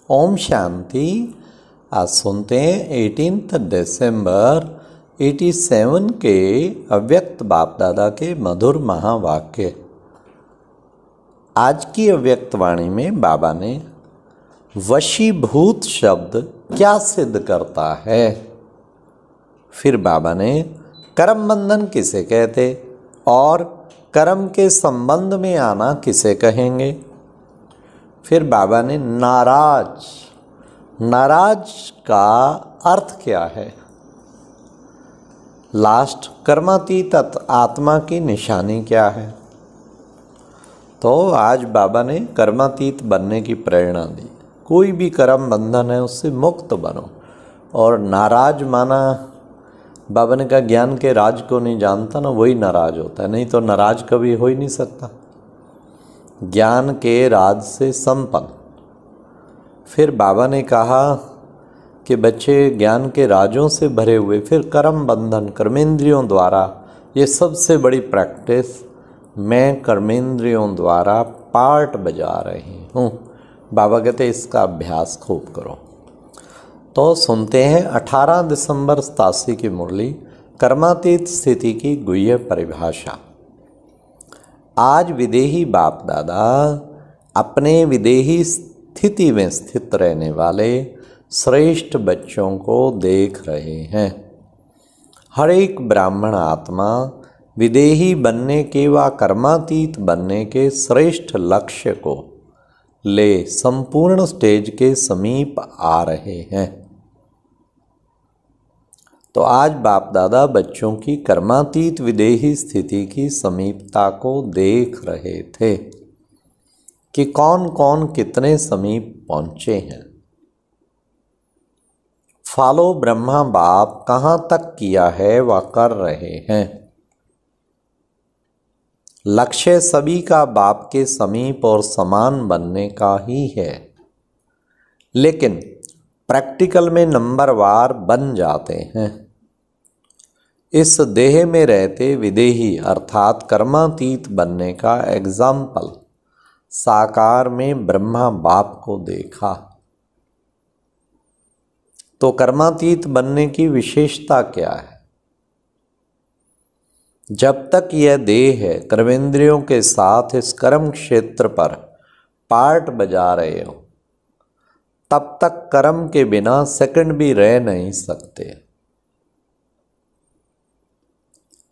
ओम शांति। आज सुनते हैं 18 दिसंबर 87 के अव्यक्त बाप दादा के मधुर महावाक्य। आज की अव्यक्त वाणी में बाबा ने वशीभूत शब्द क्या सिद्ध करता है, फिर बाबा ने कर्म बंधन किसे कहते और कर्म के संबंध में आना किसे कहेंगे, फिर बाबा ने नाराज का अर्थ क्या है, लास्ट कर्मातीत आत्मा की निशानी क्या है। तो आज बाबा ने कर्मातीत बनने की प्रेरणा दी। कोई भी कर्म बंधन है उससे मुक्त बनो। और नाराज माना, बाबा ने कहा ज्ञान के राज को नहीं जानता ना वही नाराज होता है, नहीं तो नाराज कभी हो ही नहीं सकता। ज्ञान के राज से संपन्न। फिर बाबा ने कहा कि बच्चे ज्ञान के राजों से भरे हुए, फिर कर्म बंधन कर्मेंद्रियों द्वारा, ये सबसे बड़ी प्रैक्टिस मैं कर्मेंद्रियों द्वारा पार्ट बजा रही हूँ। बाबा कहते इसका अभ्यास खूब करो। तो सुनते हैं 18 दिसंबर 87 की मुरली, कर्मातीत स्थिति की गुह्य परिभाषा। आज विदेही बाप दादा अपने विदेही स्थिति में स्थित रहने वाले श्रेष्ठ बच्चों को देख रहे हैं। हर एक ब्राह्मण आत्मा विदेही बनने के व कर्मातीत बनने के श्रेष्ठ लक्ष्य को ले संपूर्ण स्टेज के समीप आ रहे हैं। तो आज बाप दादा बच्चों की कर्मातीत विदेही स्थिति की समीपता को देख रहे थे कि कौन कौन कितने समीप पहुंचे हैं। फॉलो ब्रह्मा बाप कहाँ तक किया है वह कर रहे हैं। लक्ष्य सभी का बाप के समीप और समान बनने का ही है, लेकिन प्रैक्टिकल में नंबरवार बन जाते हैं। इस देह में रहते विदेही अर्थात कर्मातीत बनने का एग्जाम्पल साकार में ब्रह्मा बाप को देखा। तो कर्मातीत बनने की विशेषता क्या है? जब तक यह देह है कर्मेंद्रियों के साथ इस कर्म क्षेत्र पर पार्ट बजा रहे हो, तब तक कर्म के बिना सेकंड भी रह नहीं सकते।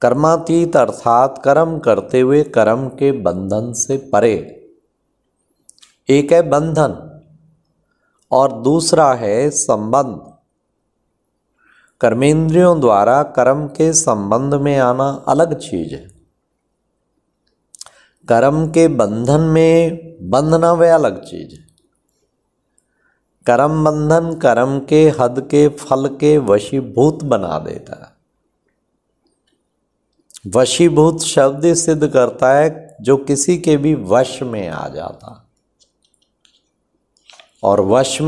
कर्मातीत अर्थात कर्म करते हुए कर्म के बंधन से परे। एक है बंधन और दूसरा है संबंध। कर्मेंद्रियों द्वारा कर्म के संबंध में आना अलग चीज है। कर्म के बंधन में बंधना वह अलग चीज है। कर्म बंधन कर्म के हद के फल के वशीभूत बना देता है। वशीभूत शब्द सिद्ध करता है जो किसी के भी वश में आ जाता, और वश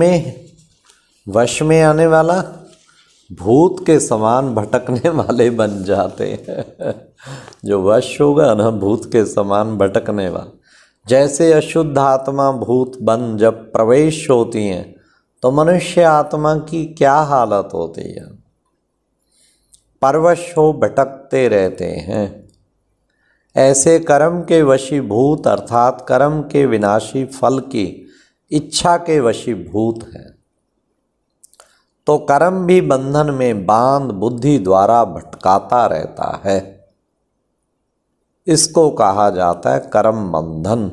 में आने वाला भूत के समान भटकने वाले बन जाते हैं। जो वश होगा ना भूत के समान भटकने वाला। जैसे अशुद्ध आत्मा भूत बन जब प्रवेश होती हैं तो मनुष्य आत्मा की क्या हालत होती है, परवश हो भटकते रहते हैं। ऐसे कर्म के वशीभूत अर्थात कर्म के विनाशी फल की इच्छा के वशीभूत हैं। तो कर्म भी बंधन में बांध बुद्धि द्वारा भटकाता रहता है। इसको कहा जाता है कर्म बंधन,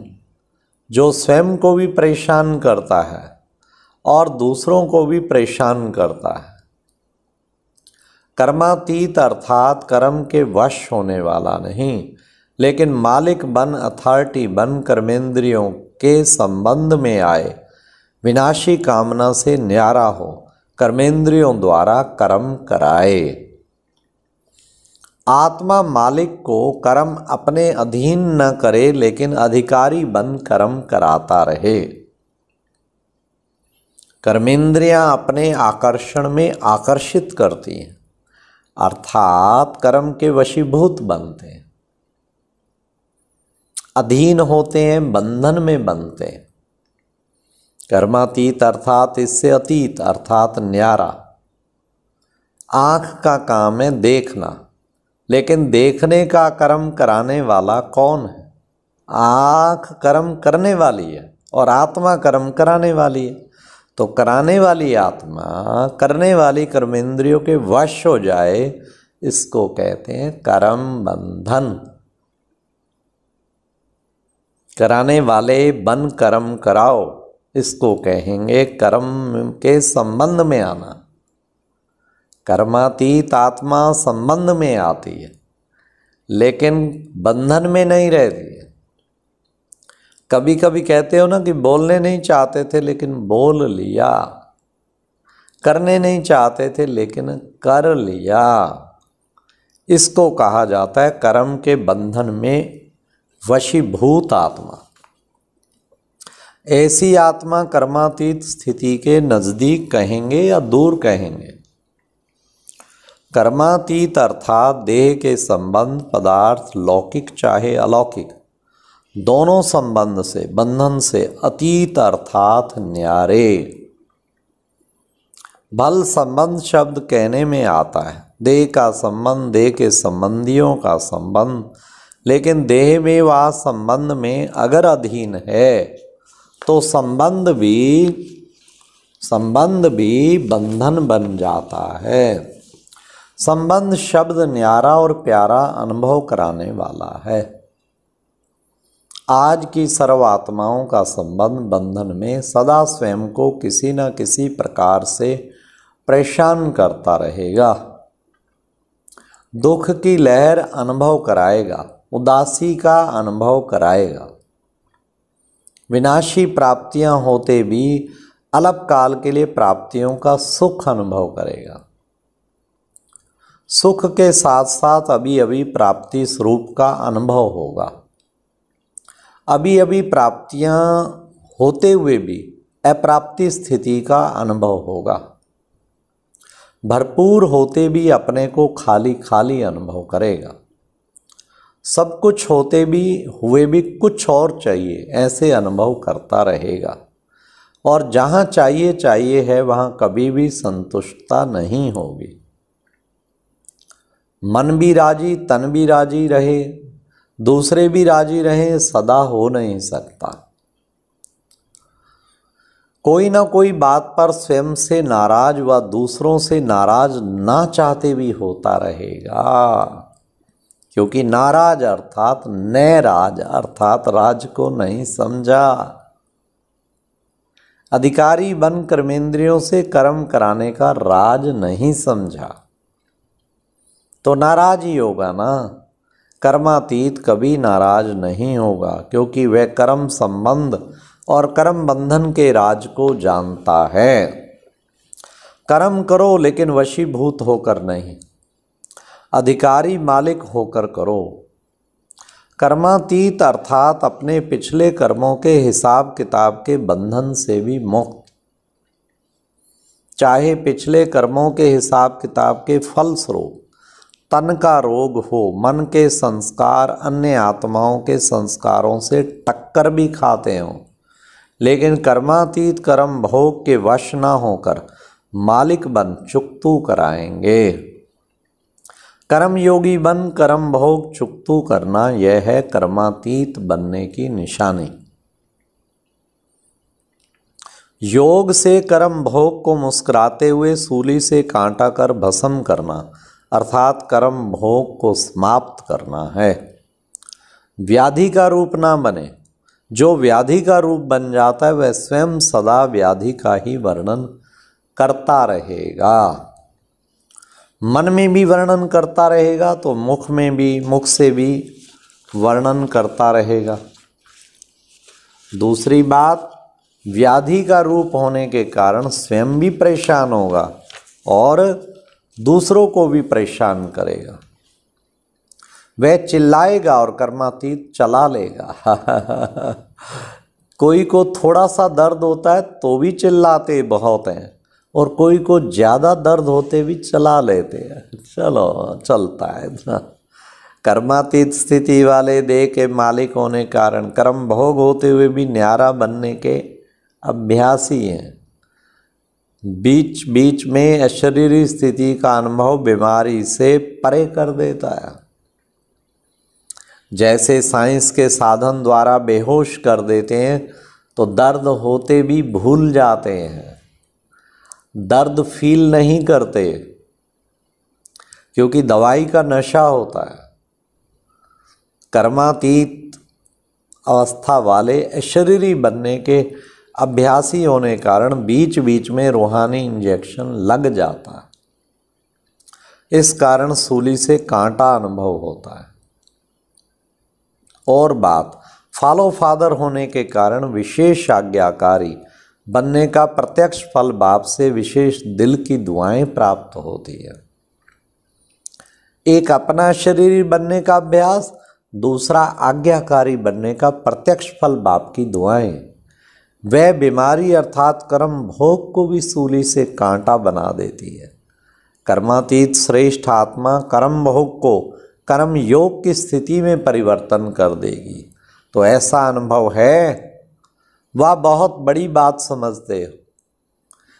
जो स्वयं को भी परेशान करता है और दूसरों को भी परेशान करता है। कर्मातीत अर्थात कर्म के वश होने वाला नहीं, लेकिन मालिक बन अथॉरिटी बन कर्मेंद्रियों के संबंध में आए, विनाशी कामना से न्यारा हो, कर्मेंद्रियों द्वारा कर्म कराए। आत्मा मालिक को कर्म अपने अधीन न करे, लेकिन अधिकारी बन कर्म कराता रहे। कर्मेंद्रियां अपने आकर्षण में आकर्षित करती हैं, अर्थात कर्म के वशीभूत बनते हैं, अधीन होते हैं, बंधन में बनते हैं। कर्मातीत अर्थात इससे अतीत अर्थात न्यारा। आँख का काम है देखना, लेकिन देखने का कर्म कराने वाला कौन है? आँख कर्म करने वाली है और आत्मा कर्म कराने वाली है। तो कराने वाली आत्मा करने वाली कर्मेंद्रियों के वश हो जाए, इसको कहते हैं कर्म बंधन। कराने वाले बन कर्म कराओ, इसको कहेंगे कर्म के संबंध में आना। कर्मातीत आत्मा संबंध में आती है, लेकिन बंधन में नहीं रहती है। कभी कभी कहते हो ना कि बोलने नहीं चाहते थे लेकिन बोल लिया, करने नहीं चाहते थे लेकिन कर लिया। इसको कहा जाता है कर्म के बंधन में वशीभूत आत्मा। ऐसी आत्मा कर्मातीत स्थिति के नजदीक कहेंगे या दूर कहेंगे? कर्मातीत अर्थात देह के संबंध पदार्थ लौकिक चाहे अलौकिक दोनों संबंध से बंधन से अतीत अर्थात न्यारे। भल संबंध शब्द कहने में आता है देह का संबंध, देह के संबंधियों का संबंध, लेकिन देह में व संबंध में अगर अधीन है तो संबंध भी बंधन बन जाता है। संबंध शब्द न्यारा और प्यारा अनुभव कराने वाला है। आज की सर्वात्माओं का संबंध बंधन में सदा स्वयं को किसी न किसी प्रकार से परेशान करता रहेगा। दुख की लहर अनुभव कराएगा, उदासी का अनुभव कराएगा। विनाशी प्राप्तियां होते भी अल्पकाल के लिए प्राप्तियों का सुख अनुभव करेगा। सुख के साथ साथ अभी अभी प्राप्ति स्वरूप का अनुभव होगा। अभी अभी प्राप्तियां होते हुए भी अप्राप्ति स्थिति का अनुभव होगा। भरपूर होते भी अपने को खाली खाली अनुभव करेगा। सब कुछ होते भी हुए भी कुछ और चाहिए ऐसे अनुभव करता रहेगा। और जहाँ चाहिए है वहाँ कभी भी संतुष्टता नहीं होगी। मन भी राजी तन भी राजी रहे, दूसरे भी राजी रहे, सदा हो नहीं सकता। कोई ना कोई बात पर स्वयं से नाराज व दूसरों से नाराज ना चाहते भी होता रहेगा, क्योंकि नाराज अर्थात नैराज अर्थात राज को नहीं समझा। अधिकारी बन कर्मेंद्रियों से कर्म कराने का राज नहीं समझा तो नाराज ही होगा ना। कर्मातीत कभी नाराज नहीं होगा, क्योंकि वह कर्म संबंध और कर्म बंधन के राज को जानता है। कर्म करो लेकिन वशीभूत होकर नहीं, अधिकारी मालिक होकर करो। कर्मातीत अर्थात अपने पिछले कर्मों के हिसाब किताब के बंधन से भी मुक्त। चाहे पिछले कर्मों के हिसाब किताब के फलस्वरूप तन का रोग हो, मन के संस्कार अन्य आत्माओं के संस्कारों से टक्कर भी खाते हों, लेकिन कर्मातीत कर्म भोग के वश न होकर मालिक बन चुकतू कराएंगे। कर्मयोगी बन कर्म भोग चुकतू करना, यह है कर्मातीत बनने की निशानी। योग से कर्म भोग को मुस्कुराते हुए सूली से कांटा कर भस्म करना अर्थात कर्म भोग को समाप्त करना है। व्याधि का रूप ना बने। जो व्याधि का रूप बन जाता है वह स्वयं सदा व्याधि का ही वर्णन करता रहेगा। मन में भी वर्णन करता रहेगा तो मुख में भी, मुख से भी वर्णन करता रहेगा। दूसरी बात, व्याधि का रूप होने के कारण स्वयं भी परेशान होगा और दूसरों को भी परेशान करेगा। वह चिल्लाएगा और कर्मातीत चला लेगा। कोई को थोड़ा सा दर्द होता है तो भी चिल्लाते बहुत हैं, और कोई को ज़्यादा दर्द होते भी चला लेते हैं। चलो चलता है ना। कर्मातीत स्थिति वाले देह के मालिक होने कारण कर्म भोग होते हुए भी न्यारा बनने के अभ्यासी हैं। बीच बीच में अशरीरी स्थिति का अनुभव बीमारी से परे कर देता है। जैसे साइंस के साधन द्वारा बेहोश कर देते हैं तो दर्द होते भी भूल जाते हैं, दर्द फील नहीं करते, क्योंकि दवाई का नशा होता है। कर्मातीत अवस्था वाले अशरीरी बनने के अभ्यासी होने के कारण बीच बीच में रूहानी इंजेक्शन लग जाता है। इस कारण सूली से कांटा अनुभव होता है। और बात, फॉलो फादर होने के कारण विशेष आज्ञाकारी बनने का प्रत्यक्ष फल बाप से विशेष दिल की दुआएं प्राप्त होती है। एक अपना शरीर बनने का अभ्यास, दूसरा आज्ञाकारी बनने का प्रत्यक्ष फल बाप की दुआएं। वह बीमारी अर्थात कर्म भोग को भी सूली से कांटा बना देती है। कर्मातीत श्रेष्ठ आत्मा कर्म भोग को कर्म योग की स्थिति में परिवर्तन कर देगी। तो ऐसा अनुभव है, वह बहुत बड़ी बात समझते हो।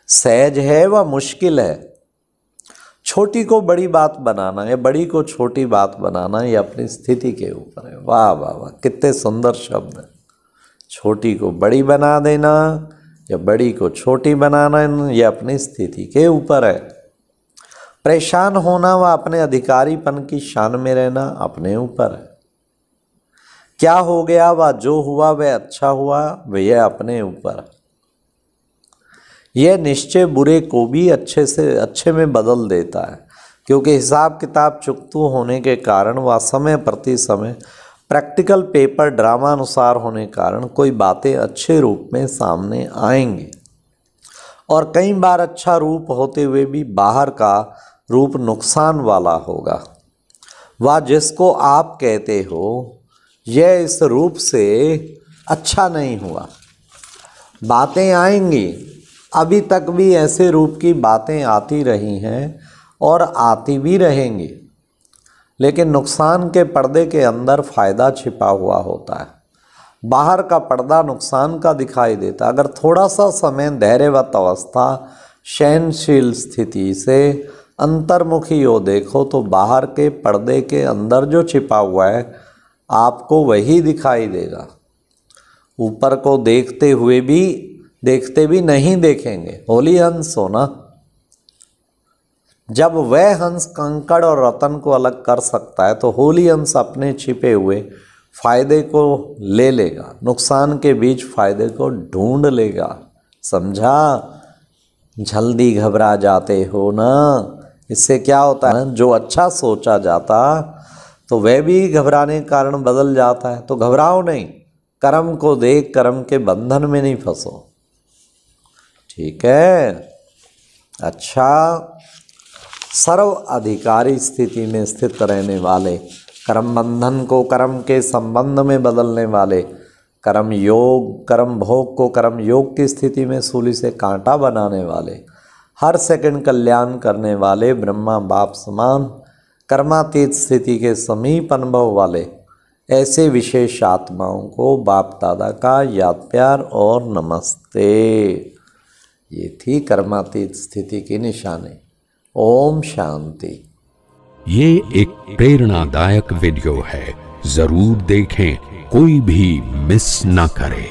सहज है वह मुश्किल है। छोटी को बड़ी बात बनाना या बड़ी को छोटी बात बनाना, ये अपनी स्थिति के ऊपर है। वाह वाह वाह, कितने सुंदर शब्द हैं। छोटी को बड़ी बना देना या बड़ी को छोटी बनाना, ये अपनी स्थिति के ऊपर है। परेशान होना व अपने अधिकारीपन की शान में रहना अपने ऊपर है। क्या हो गया व जो हुआ वह अच्छा हुआ, वह अपने ऊपर है। यह निश्चय बुरे को भी अच्छे से अच्छे में बदल देता है, क्योंकि हिसाब किताब चुकतू होने के कारण वह समय प्रति समय प्रैक्टिकल पेपर ड्रामा अनुसार होने के कारण कोई बातें अच्छे रूप में सामने आएंगी, और कई बार अच्छा रूप होते हुए भी बाहर का रूप नुकसान वाला होगा। वह जिसको आप कहते हो यह इस रूप से अच्छा नहीं हुआ। बातें आएंगी, अभी तक भी ऐसे रूप की बातें आती रही हैं और आती भी रहेंगी, लेकिन नुकसान के पर्दे के अंदर फ़ायदा छिपा हुआ होता है। बाहर का पर्दा नुकसान का दिखाई देता। अगर थोड़ा सा समय धैर्यवत अवस्था सहनशील स्थिति से अंतर्मुखी हो देखो तो बाहर के पर्दे के अंदर जो छिपा हुआ है आपको वही दिखाई देगा। ऊपर को देखते भी नहीं देखेंगे। होली हंस हो ना, जब वह हंस कंकड़ और रतन को अलग कर सकता है तो होली हंस अपने छिपे हुए फायदे को ले लेगा, नुकसान के बीच फायदे को ढूंढ लेगा। समझा? जल्दी घबरा जाते हो ना, इससे क्या होता है, जो अच्छा सोचा जाता तो वह भी घबराने के कारण बदल जाता है। तो घबराओ नहीं, कर्म को देख कर्म के बंधन में नहीं फंसो। ठीक है? अच्छा, सर्व अधिकारी स्थिति में स्थित रहने वाले, कर्म बंधन को कर्म के संबंध में बदलने वाले, कर्म योग कर्म भोग को कर्म योग की स्थिति में सूली से कांटा बनाने वाले, हर सेकंड कल्याण करने वाले, ब्रह्मा बाप समान कर्मातीत स्थिति के समीप अनुभव वाले ऐसे विशेष आत्माओं को बाप दादा का याद प्यार और नमस्ते। ये थी कर्मातीत स्थिति की निशानी। ओम शांति। ये एक प्रेरणादायक वीडियो है, जरूर देखें, कोई भी मिस ना करे।